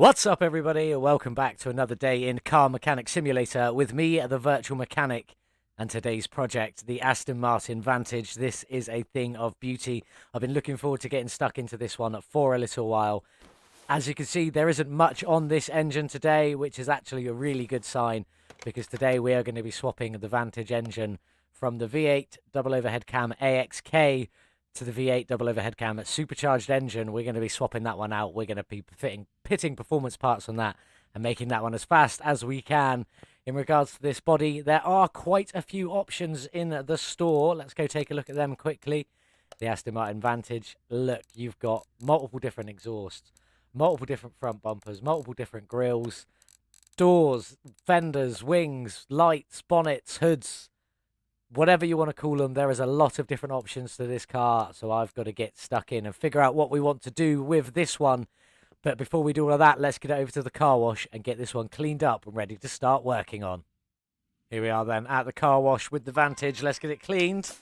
What's up, everybody? Welcome back to another day in Car Mechanic Simulator with me, the Virtual Mechanic, and today's project, the Aston Martin Vantage. This is a thing of beauty. I've been looking forward to getting stuck into this one for a little while. As you can see, there isn't much on this engine today, which is actually a really good sign, because today we are going to be swapping the Vantage engine from the V8 double overhead cam AXK to the V8 double overhead cam supercharged engine. We're going to be swapping that one out. We're going to be pitting performance parts on that and making that one as fast as we can. In regards to this body, there are quite a few options in the store. Let's go take a look at them quickly. The Aston Martin Vantage. Look, you've got multiple different exhausts, multiple different front bumpers, multiple different grills, doors, fenders, wings, lights, bonnets, hoods, whatever you want to call them. There is a lot of different options to this car, so I've got to get stuck in and figure out what we want to do with this one. But before we do all of that, let's get it over to the car wash and get this one cleaned up and ready to start working on. Here we are then at the car wash with the Vantage. Let's get it cleaned.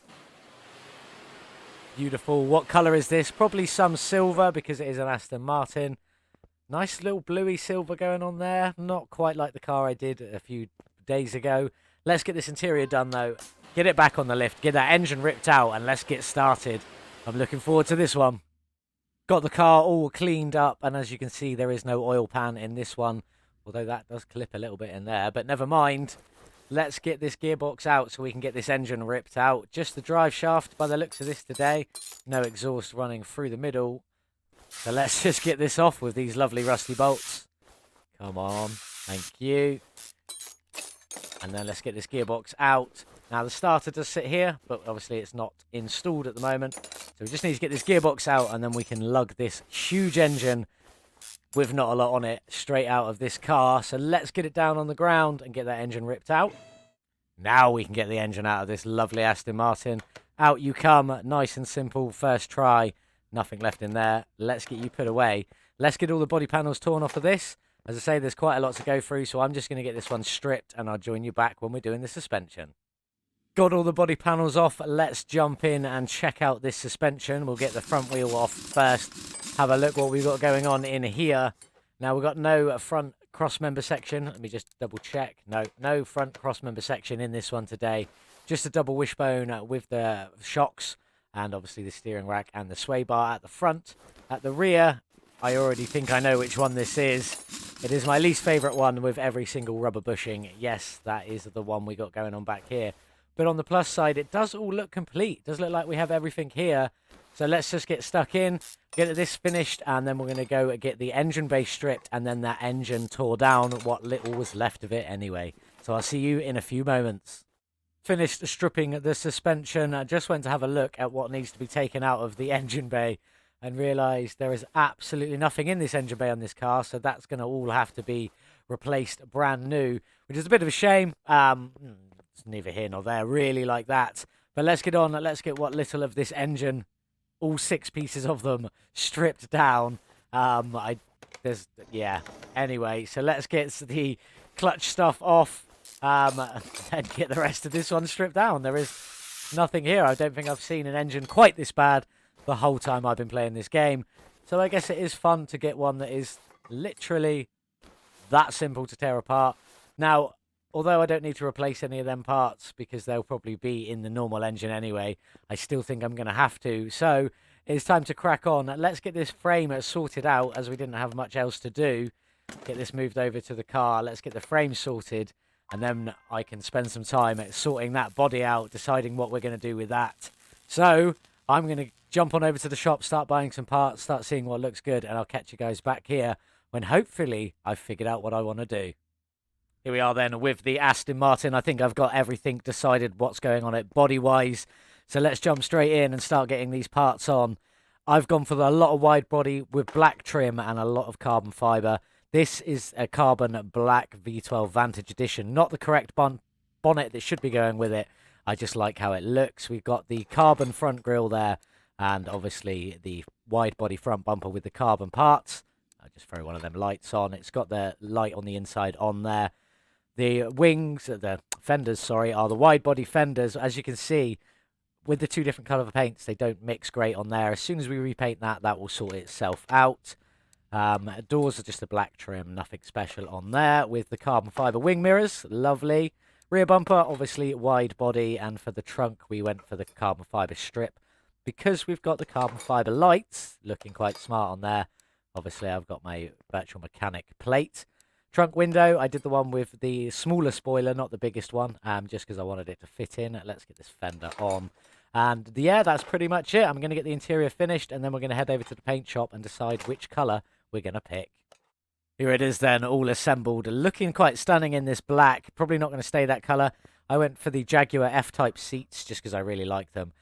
Beautiful. What colour is this? Probably some silver because it is an Aston Martin. Nice little bluey silver going on there. Not quite like the car I did a few days ago. Let's get this interior done though. Get it back on the lift, get that engine ripped out, and let's get started. I'm looking forward to this one. Got the car all cleaned up, and as you can see, there is no oil pan in this one, although that does clip a little bit in there, but never mind. Let's get this gearbox out so we can get this engine ripped out. Just the drive shaft by the looks of this today. No exhaust running through the middle. So let's just get this off with these lovely rusty bolts. Come on. Thank you. And then let's get this gearbox out. Now, the starter does sit here, but obviously it's not installed at the moment. So we just need to get this gearbox out, and then we can lug this huge engine with not a lot on it straight out of this car. So let's get it down on the ground and get that engine ripped out. Now we can get the engine out of this lovely Aston Martin. Out you come, nice and simple, first try. Nothing left in there. Let's get you put away. Let's get all the body panels torn off of this. As I say, there's quite a lot to go through, so I'm just going to get this one stripped, and I'll join you back when we're doing the suspension. Got all the body panels off. Let's jump in and check out this suspension. We'll get the front wheel off first. Have a look what we've got going on in here. Now, we've got no front cross member section. Let me just double check. No front cross member section in this one today. Just a double wishbone with the shocks and obviously the steering rack and the sway bar at the front. At the rear, I already think I know which one this is. It is my least favourite one with every single rubber bushing. Yes, that is the one we got going on back here. But on the plus side, it does all look complete. It does look like we have everything here. So let's just get stuck in, get this finished, and then we're going to go get the engine bay stripped and then that engine tore down, what little was left of it anyway. So I'll see you in a few moments. Finished stripping the suspension. I just went to have a look at what needs to be taken out of the engine bay and realised there is absolutely nothing in this engine bay on this car. So that's going to all have to be replaced brand new, which is a bit of a shame. It's neither here nor there, really, like that. But let's get on. Let's get what little of this engine, all 6 pieces of them, stripped down. Yeah. Anyway, so let's get the clutch stuff off and get the rest of this one stripped down. There is nothing here. I don't think I've seen an engine quite this bad the whole time I've been playing this game. So I guess it is fun to get one that is literally that simple to tear apart. Now, although I don't need to replace any of them parts because they'll probably be in the normal engine anyway, I still think I'm going to have to. So it's time to crack on. Let's get this frame sorted out as we didn't have much else to do. Get this moved over to the car. Let's get the frame sorted, and then I can spend some time sorting that body out, deciding what we're going to do with that. So I'm going to jump on over to the shop, start buying some parts, start seeing what looks good, and I'll catch you guys back here when hopefully I've figured out what I want to do. Here we are then with the Aston Martin. I think I've got everything decided what's going on it body-wise. So let's jump straight in and start getting these parts on. I've gone for a lot of wide body with black trim and a lot of carbon fibre. This is a carbon black V12 Vantage edition. Not the correct bonnet that should be going with it. I just like how it looks. We've got the carbon front grille there and obviously the wide body front bumper with the carbon parts. I'll just throw one of them lights on. It's got the light on the inside on there. The wings, the fenders, sorry, are the wide body fenders. As you can see, with the 2 different colour paints, they don't mix great on there. As soon as we repaint that, that will sort itself out. Doors are just a black trim, nothing special on there, with the carbon fibre wing mirrors, lovely. Rear bumper, obviously wide body, and for the trunk we went for the carbon fibre strip. Because we've got the carbon fibre lights, looking quite smart on there. Obviously I've got my virtual mechanic plate. Trunk window, I did the one with the smaller spoiler, not the biggest one, just because I wanted it to fit in. Let's get this fender on. And yeah, that's pretty much it. I'm going to get the interior finished, and then we're going to head over to the paint shop and decide which colour we're going to pick. Here it is then, all assembled. Looking quite stunning in this black. Probably not going to stay that colour. I went for the Jaguar F-Type seats just because I really like them,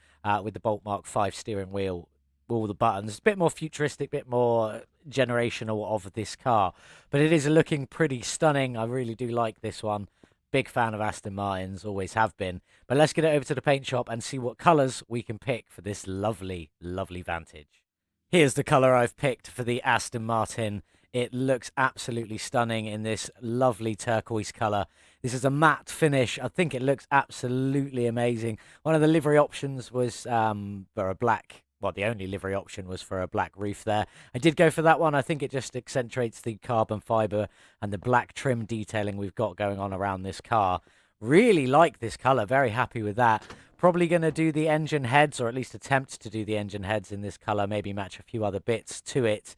with the Bolt Mark 5 steering wheel, all the buttons. A bit more futuristic, bit more generational of this car. But it is looking pretty stunning. I really do like this one. Big fan of Aston Martins, always have been. But let's get it over to the paint shop and see what colours we can pick for this lovely, lovely Vantage. Here's the colour I've picked for the Aston Martin. It looks absolutely stunning in this lovely turquoise colour. This is a matte finish. I think it looks absolutely amazing. One of the livery options was for a black, well, the only livery option was for a black roof there. I did go for that one. I think it just accentuates the carbon fibre and the black trim detailing we've got going on around this car. Really like this colour. Very happy with that. Probably going to do the engine heads, or at least attempt to do the engine heads in this colour. Maybe match a few other bits to it.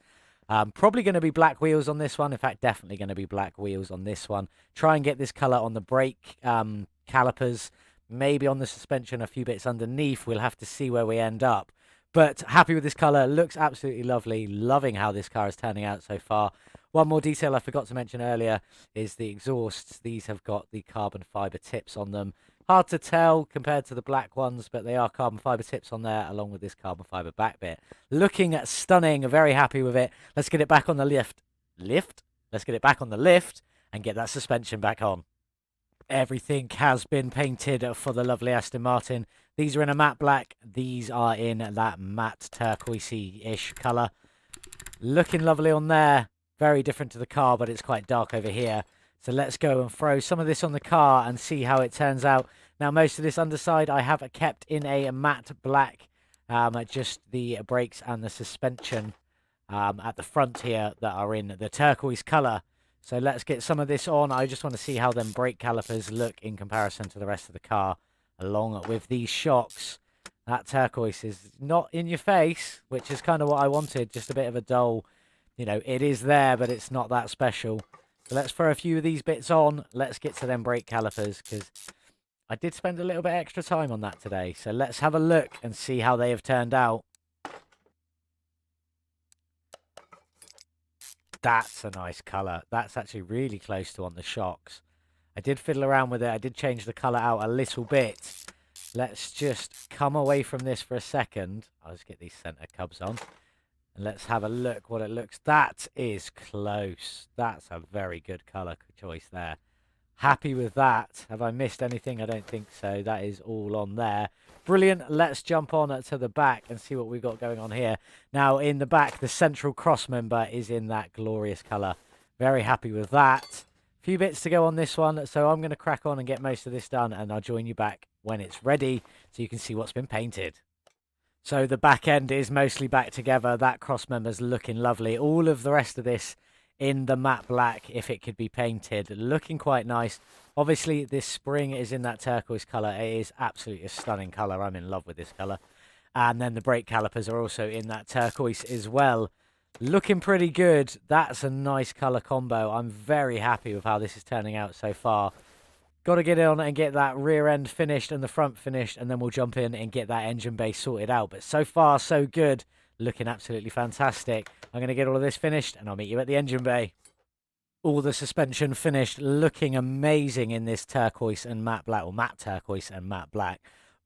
Probably going to be black wheels on this one. In fact, definitely going to be black wheels on this one. Try and get this colour on the brake calipers. Maybe on the suspension, a few bits underneath. We'll have to see where we end up. But happy with this colour. Looks absolutely lovely. Loving how this car is turning out so far. One more detail I forgot to mention earlier is the exhausts. These have got the carbon fibre tips on them. Hard to tell compared to the black ones, but they are carbon fibre tips on there, along with this carbon fibre back bit. Looking stunning, very happy with it. Let's get it back on the lift. Let's get it back on the lift and get that suspension back on. Everything has been painted for the lovely Aston Martin. These are in a matte black. These are in that matte turquoise-ish colour. Looking lovely on there. Very different to the car, but it's quite dark over here. So let's go and throw some of this on the car and see how it turns out. Now, most of this underside I have kept in a matte black. Just the brakes and the suspension at the front here that are in the turquoise colour. So let's get some of this on. I just want to see how them brake calipers look in comparison to the rest of the car, along with these shocks. That turquoise is not in your face, which is kind of what I wanted. Just a bit of a dull, you know, it is there, but it's not that special. So let's throw a few of these bits on. Let's get to them brake calipers, because I did spend a little bit extra time on that today. So let's have a look and see how they have turned out. That's a nice colour. That's actually really close to on the shocks. I did fiddle around with it. I did change the colour out a little bit. Let's just come away from this for a second. I'll just get these centre cubs on. And let's have a look what it looks. That is close. That's a very good colour choice there. Happy with that. Have I missed anything? I don't think so. That is all on there. Brilliant. Let's jump on to the back and see what we've got going on here. Now, in the back, the central cross member is in that glorious colour. Very happy with that. Few bits to go on this one, so I'm going to crack on and get most of this done, and I'll join you back when it's ready so you can see what's been painted. So the back end is mostly back together. That cross member's looking lovely. All of the rest of this in the matte black, if it could be painted, looking quite nice. Obviously, this spring is in that turquoise colour. It is absolutely a stunning colour. I'm in love with this colour. And then the brake calipers are also in that turquoise as well. Looking pretty good. That's a nice colour combo. I'm very happy with how this is turning out so far. Got to get on and get that rear end finished and the front finished, and then we'll jump in and get that engine bay sorted out. But so far, so good. Looking absolutely fantastic. I'm going to get all of this finished, and I'll meet you at the engine bay. All the suspension finished, looking amazing in this turquoise and matte black, or matte turquoise and matte black.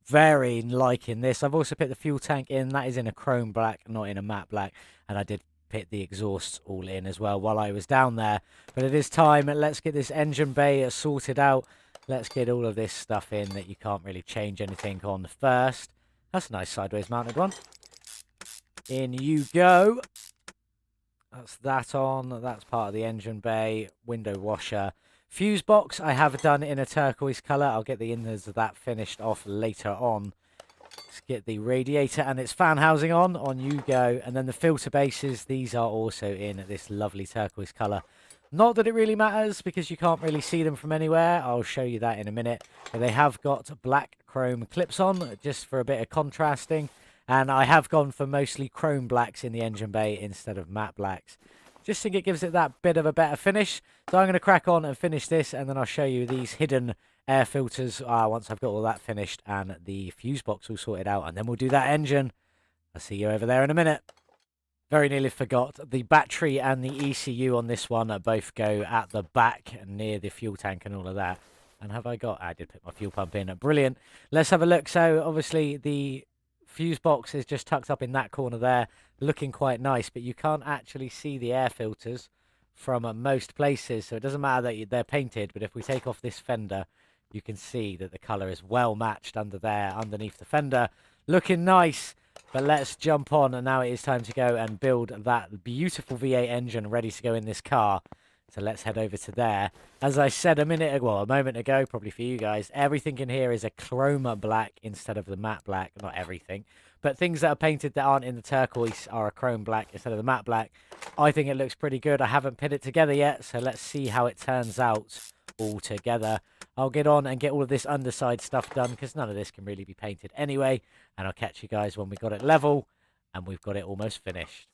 Very liking this. I've also put the fuel tank in. That is in a chrome black, not in a matte black. And I did put the exhausts all in as well while I was down there. But it is time. Let's get this engine bay sorted out. Let's get all of this stuff in that you can't really change anything on first. That's a nice sideways mounted one. In you go. That's that on. That's part of the engine bay. Window washer. Fuse box I have done in a turquoise colour. I'll get the innards of that finished off later on. Let's get the radiator and its fan housing on. On you go. And then the filter bases, these are also in this lovely turquoise colour. Not that it really matters because you can't really see them from anywhere. I'll show you that in a minute. But they have got black chrome clips on just for a bit of contrasting. And I have gone for mostly chrome blacks in the engine bay instead of matte blacks. Just think it gives it that bit of a better finish. So I'm going to crack on and finish this, and then I'll show you these hidden air filters once I've got all that finished and the fuse box all sorted out. And then we'll do that engine. I'll see you over there in a minute. Very nearly forgot. The battery and the ECU on this one both go at the back near the fuel tank and all of that. And have I got... I did put my fuel pump in. Brilliant. Let's have a look. So obviously the fuse box is just tucked up in that corner there, looking quite nice, but you can't actually see the air filters from most places, so it doesn't matter that they're painted. But if we take off this fender, you can see that the color is well matched under there, underneath the fender, looking nice. But let's jump on, and now it is time to go and build that beautiful V8 engine ready to go in this car. So let's head over to there. As I said a moment ago, probably for you guys, everything in here is a chrome black instead of the matte black. Not everything, but things that are painted that aren't in the turquoise are a chrome black instead of the matte black. I think it looks pretty good. I haven't put it together yet, so let's see how it turns out all together. I'll get on and get all of this underside stuff done because none of this can really be painted anyway. And I'll catch you guys when we've got it level and we've got it almost finished.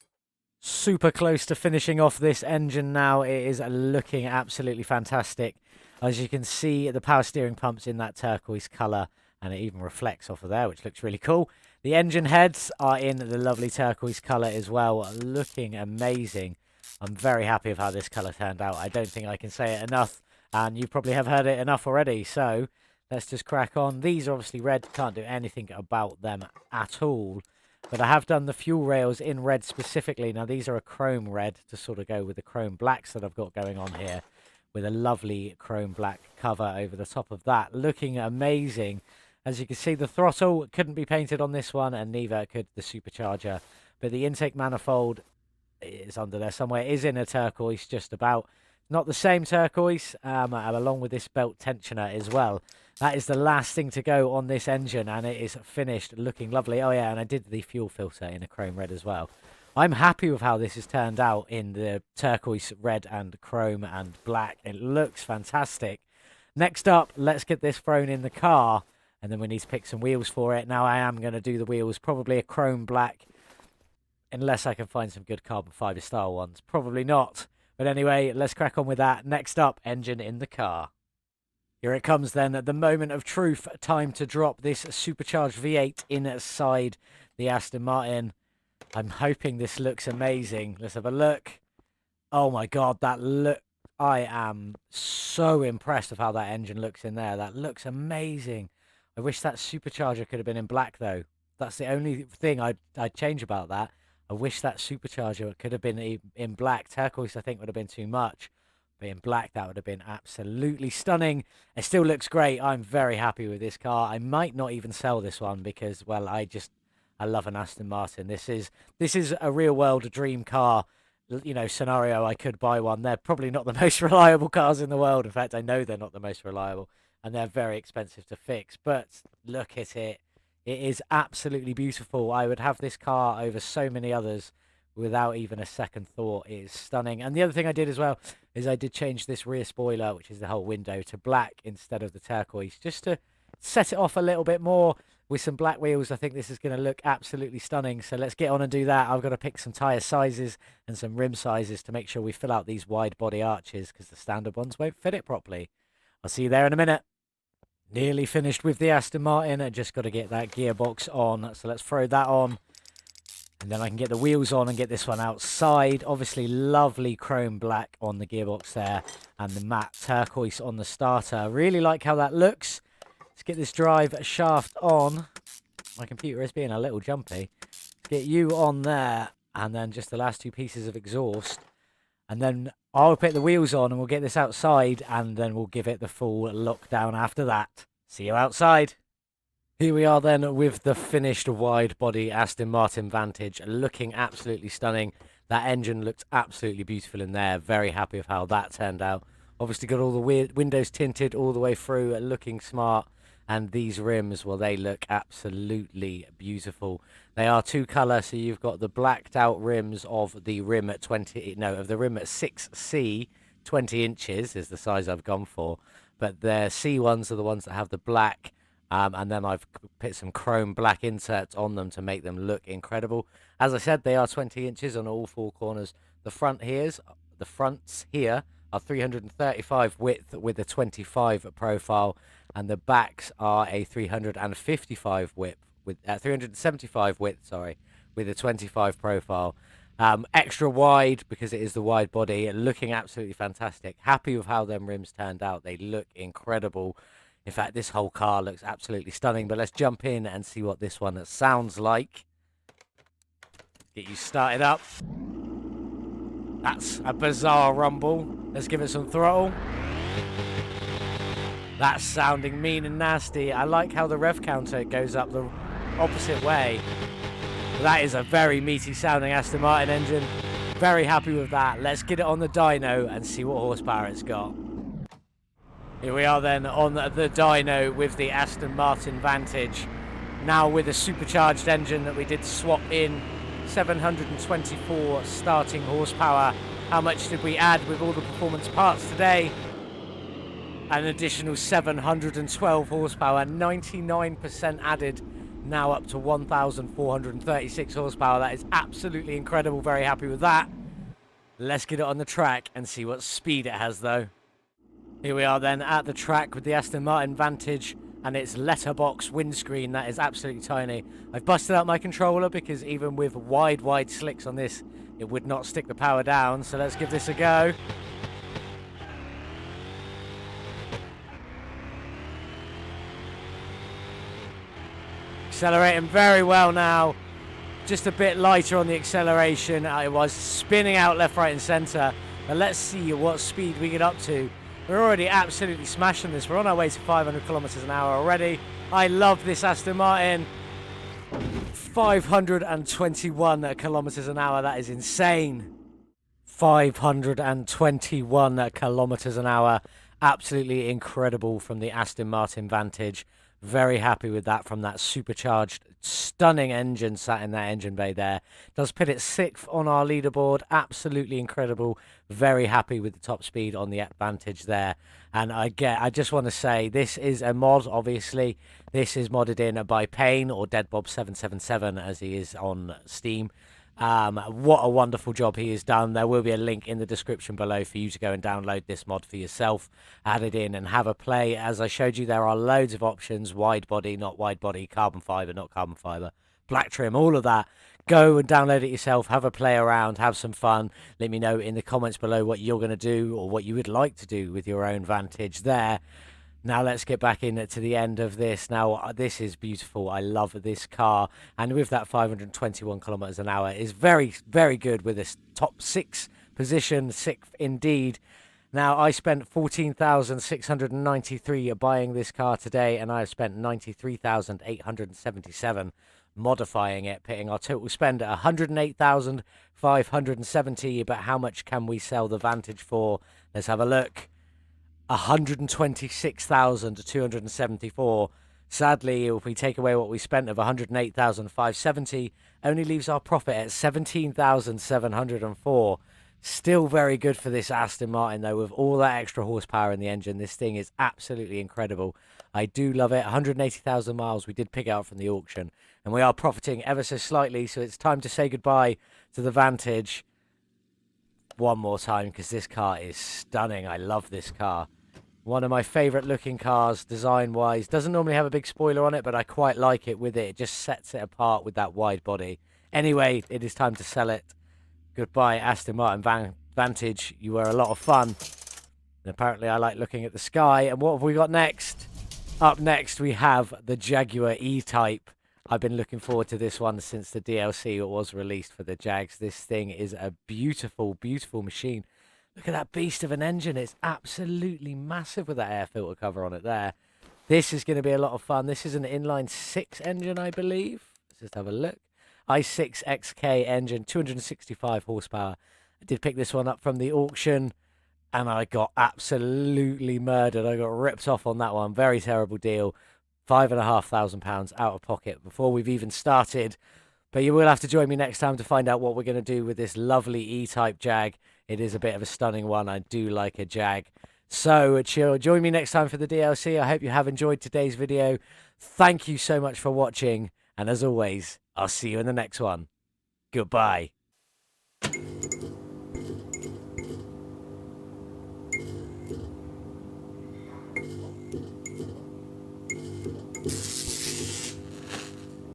Super close to finishing off this engine now. It is looking absolutely fantastic. As you can see, the power steering pump's in that turquoise colour, and it even reflects off of there, which looks really cool. The engine heads are in the lovely turquoise colour as well, looking amazing. I'm very happy with how this colour turned out. I don't think I can say it enough, and you probably have heard it enough already, so let's just crack on. These are obviously red, can't do anything about them at all. But I have done the fuel rails in red specifically. Now, these are a chrome red to sort of go with the chrome blacks that I've got going on here, with a lovely chrome black cover over the top of that. Looking amazing. As you can see, the throttle couldn't be painted on this one, and neither could the supercharger. But the intake manifold is under there somewhere. It is in a turquoise, just about. Not the same turquoise, along with this belt tensioner as well. That is the last thing to go on this engine, and it is finished looking lovely. Oh, yeah, and I did the fuel filter in a chrome red as well. I'm happy with how this has turned out in the turquoise red and chrome and black. It looks fantastic. Next up, let's get this thrown in the car, and then we need to pick some wheels for it. Now, I am going to do the wheels, probably a chrome black, unless I can find some good carbon fibre style ones. Probably not. But anyway, let's crack on with that. Next up, engine in the car. Here it comes then, at the moment of truth. Time to drop this supercharged V8 inside the Aston Martin. I'm hoping this looks amazing. Let's have a look. Oh my God, that look. I am so impressed with how that engine looks in there. That looks amazing. I wish that supercharger could have been in black though. That's the only thing I'd change about that. I wish that supercharger could have been in black. Turquoise, I think, would have been too much. But in black, that would have been absolutely stunning. It still looks great. I'm very happy with this car. I might not even sell this one because, well, I love an Aston Martin. This is a real-world dream car, you know, scenario. I could buy one. They're probably not the most reliable cars in the world. In fact, I know they're not the most reliable. And they're very expensive to fix. But look at it. It is absolutely beautiful. I would have this car over so many others without even a second thought. It is stunning. And the other thing I did as well is I did change this rear spoiler, which is the whole window, to black instead of the turquoise, just to set it off a little bit more. With some black wheels, I think this is going to look absolutely stunning. So let's get on and do that. I've got to pick some tyre sizes and some rim sizes to make sure we fill out these wide body arches because the standard ones won't fit it properly. I'll see you there in a minute. Nearly finished with the Aston Martin. I just got to get that gearbox on. So let's throw that on. And then I can get the wheels on and get this one outside. Obviously, lovely chrome black on the gearbox there. And the matte turquoise on the starter. I really like how that looks. Let's get this drive shaft on. My computer is being a little jumpy. Let's get you on there. And then just the last two pieces of exhaust. And then I'll put the wheels on and we'll get this outside and then we'll give it the full lockdown after that. See you outside. Here we are then with the finished wide body Aston Martin Vantage, looking absolutely stunning. That engine looked absolutely beautiful in there. Very happy with how that turned out. Obviously got all the windows tinted all the way through, looking smart. And these rims, well, they look absolutely beautiful. They are two color, so you've got the blacked out rims of the rim at 6C, 20 inches is the size I've gone for. But the C ones are the ones that have the black, and then I've put some chrome black inserts on them to make them look incredible. As I said, they are 20 inches on all four corners. The fronts here are 335 width with a 25 profile, and the backs are a 355 width with 375 width, sorry, with a 25 profile. Extra wide because it is the wide body, looking absolutely fantastic. Happy with how them rims turned out. They look incredible. In fact, this whole car looks absolutely stunning. But let's jump in and see what this one sounds like. Get you started up. That's a bizarre rumble. Let's give it some throttle. That's sounding mean and nasty. I like how the rev counter goes up the opposite way. That is a very meaty sounding Aston Martin engine. Very happy with that. Let's get it on the dyno and see what horsepower it's got. Here we are then on the dyno with the Aston Martin Vantage. Now with a supercharged engine that we did swap in. 724 starting horsepower. How much did we add with all the performance parts today? An additional 712 horsepower, 99% added, now up to 1,436 horsepower. That is absolutely incredible. Very happy with that. Let's get it on the track and see what speed it has though. Here we are then at the track with the Aston Martin Vantage and its letterbox windscreen. That is absolutely tiny. I've busted out my controller because even with wide slicks on this, it would not stick the power down. So let's give this a go. Accelerating very well now. Just a bit lighter on the acceleration. I was spinning out left, right and centre. But let's see what speed we get up to. We're already absolutely smashing this. We're on our way to 500 kilometers an hour already. I love this Aston Martin. 521 kilometers an hour. That is insane. 521 kilometers an hour. Absolutely incredible from the Aston Martin Vantage. Very happy with that from that supercharged, stunning engine sat in that engine bay there. Does put it 6th on our leaderboard. Absolutely incredible. Very happy with the top speed on the Vantage there. And I just want to say, this is a mod, obviously. This is modded in by Payne, or DeadBob777 as he is on Steam. What a wonderful job he has done. There will be a link in the description below for you to go and download this mod for yourself, add it in and have a play. As I showed you, there are loads of options: wide body, not wide body, carbon fiber, not carbon fiber, black trim, all of that. Go and download it yourself, have a play around, have some fun. Let me know in the comments below what you're going to do or what you would like to do with your own Vantage there. Now let's get back in to the end of this. Now this is beautiful. I love this car, and with that 521 kilometers an hour is very, very good with this top 6 position, 6th indeed. Now I spent 14,693 buying this car today, and I have spent 93,877 modifying it, putting our total spend at 108,570. But how much can we sell the Vantage for? Let's have a look. 126,274. Sadly, if we take away what we spent of 108,570, only leaves our profit at 17,704. Still very good for this Aston Martin though, with all that extra horsepower in the engine. This thing is absolutely incredible. I do love it. 180,000 miles. We did pick it up from the auction, and we are profiting ever so slightly, so it's time to say goodbye to the Vantage one more time, because this car is stunning. I love this car. One of my favorite looking cars design wise. Doesn't normally have a big spoiler on it, but I quite like it with it. It just sets it apart with that wide body. Anyway, it is time to sell it. Goodbye, Aston Martin Vantage. You were a lot of fun. And apparently I like looking at the sky. And what have we got next? Up next we have the Jaguar E-Type. I've been looking forward to this one since the DLC was released for the Jags. This thing is a beautiful, beautiful machine. Look at that beast of an engine. It's absolutely massive with that air filter cover on it there. This is going to be a lot of fun. This is an inline 6 engine, I believe. Let's just have a look. i6 XK engine, 265 horsepower. I did pick this one up from the auction, and I got absolutely murdered. I got ripped off on that one. Very terrible deal. £5,500 out of pocket before we've even started. But you will have to join me next time to find out what we're going to do with this lovely E-Type Jag. It is a bit of a stunning one. I do like a Jag. So join me next time for the DLC. I hope you have enjoyed today's video. Thank you so much for watching. And as always, I'll see you in the next one. Goodbye.